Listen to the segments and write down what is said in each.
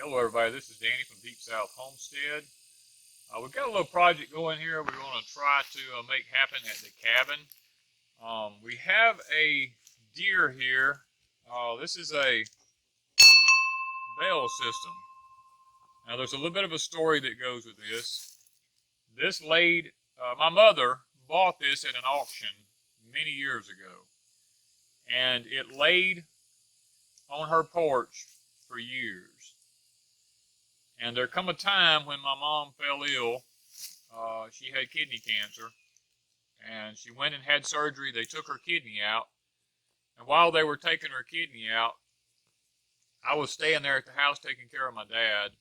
Hello everybody, this is Danny from Deep South Homestead. We've got a little project going here we're going to try to make happen at the cabin. We have a deer here. This is a bell system. Now there's a little bit of a story that goes with this. This laid, my mother bought this at an auction many years ago. And it laid on her porch for years. And there come a time when my mom fell ill. She had kidney cancer, and she went and had surgery. They took her kidney out, and while they were taking her kidney out, I was staying there at the house taking care of my dad,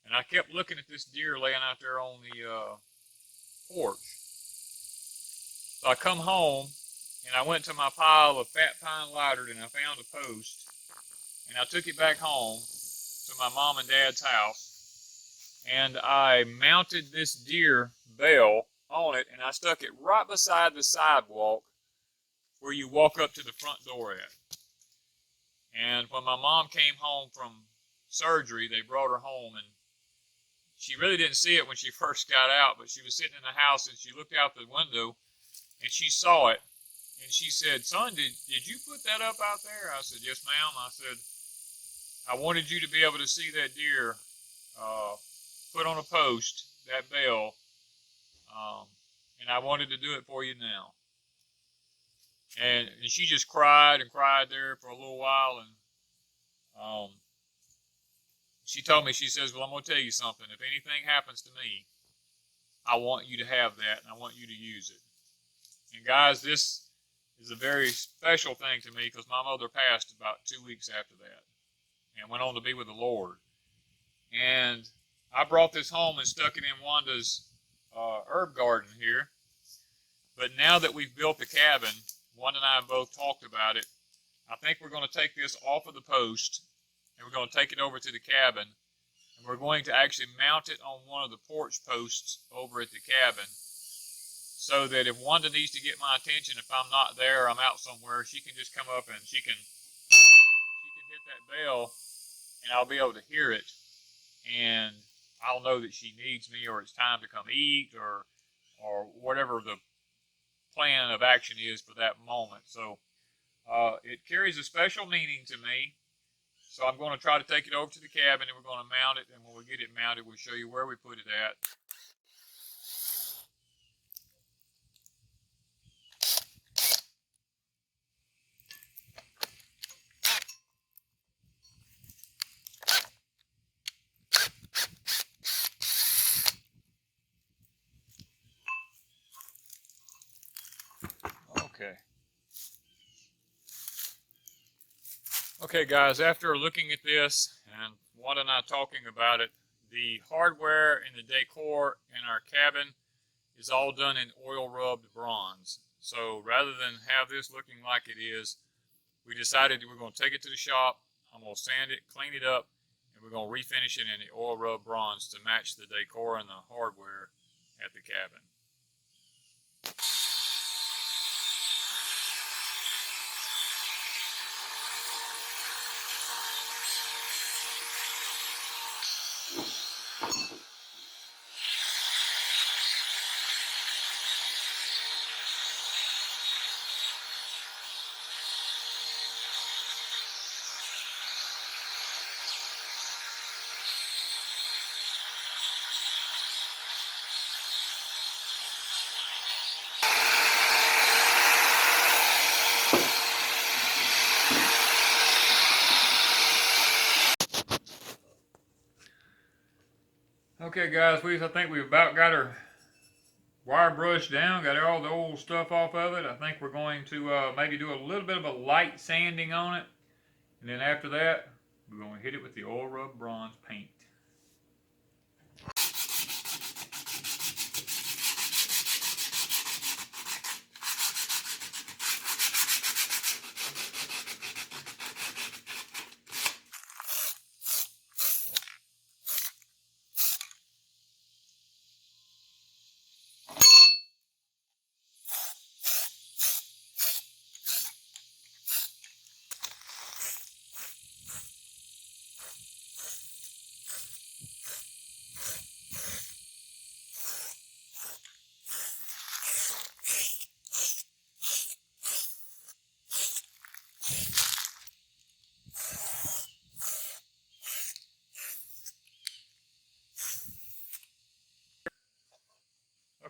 and I kept looking at this deer laying out there on the porch. So I come home, and I went to my pile of fat pine lighter, and I found a post, and I took it back home to my mom and dad's house, and I mounted this deer bell on it, and I stuck it right beside the sidewalk where you walk up to the front door at. And when my mom came home from surgery, they brought her home, and she really didn't see it when she first got out, but she was sitting in the house, and she looked out the window, and she saw it, and she said, "Son, did you put that up out there?" I said, "Yes, ma'am." I said, "I wanted you to be able to see that deer put on a post, that bell, and I wanted to do it for you now." And she just cried and cried there for a little while, and she told me, she says, "Well, I'm going to tell you something. If anything happens to me, I want you to have that, and I want you to use it." And guys, this is a very special thing to me because my mother passed about 2 weeks after that and went on to be with the Lord. And I brought this home and stuck it in Wanda's herb garden here. But now that we've built the cabin, Wanda and I have both talked about it. I think we're going to take this off of the post, and we're going to take it over to the cabin, and we're going to actually mount it on one of the porch posts over at the cabin, so that if Wanda needs to get my attention, if I'm not there, I'm out somewhere, she can just come up and she can hit that bell, and I'll be able to hear it, and I'll know that she needs me, or it's time to come eat, or whatever the plan of action is for that moment. So it carries a special meaning to me. So I'm going to try to take it over to the cabin, and we're going to mount it, and when we get it mounted, we'll show you where we put it at. Okay guys, after looking at this and Wanda and I talking about it, the hardware and the decor in our cabin is all done in oil rubbed bronze. So rather than have this looking like it is, we decided that we're going to take it to the shop. I'm going to sand it, clean it up, and we're going to refinish it in the oil rubbed bronze to match the decor and the hardware at the cabin. Okay guys, I think we've about got our wire brushed down, got all the old stuff off of it. I think we're going to maybe do a little bit of a light sanding on it, and then after that we're going to hit it with the oil rub bronze paint.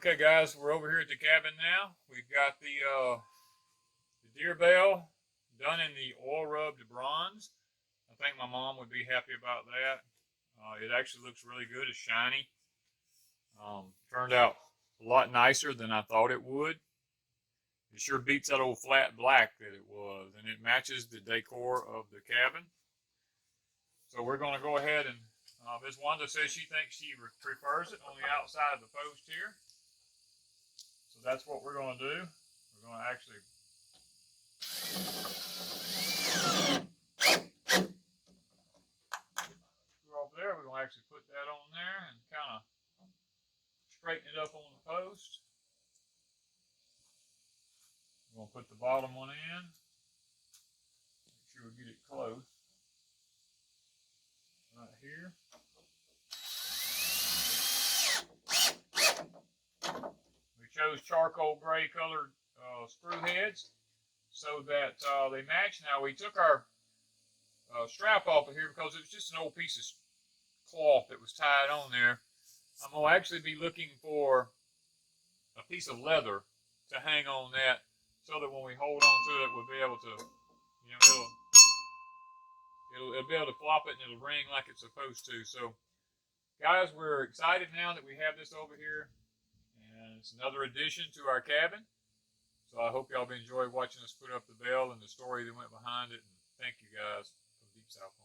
Okay, guys, we're over here at the cabin now. We've got the deer bell done in the oil rubbed bronze. I think my mom would be happy about that. It actually looks really good. It's shiny. Turned out a lot nicer than I thought it would. It sure beats that old flat black that it was, and it matches the decor of the cabin. So we're going to go ahead and Miss Wanda says she thinks she prefers it on the outside of the post here. So that's what we're going to do. We're going to actually screw off there. We're going to actually put that on there and kind of straighten it up on the post. We're going to put the bottom one in. Make sure we get it close. Right here. We chose charcoal gray colored screw heads so that they match. Now we took our strap off of here because it was just an old piece of cloth that was tied on there. I'm going to actually be looking for a piece of leather to hang on that so that when we hold on to it, we'll be able to, you know, it'll be able to flop it and it'll ring like it's supposed to. So, guys, we're excited now that we have this over here, and it's another addition to our cabin. So I hope y'all have enjoyed watching us put up the bell and the story that went behind it. And thank you guys from Deep South.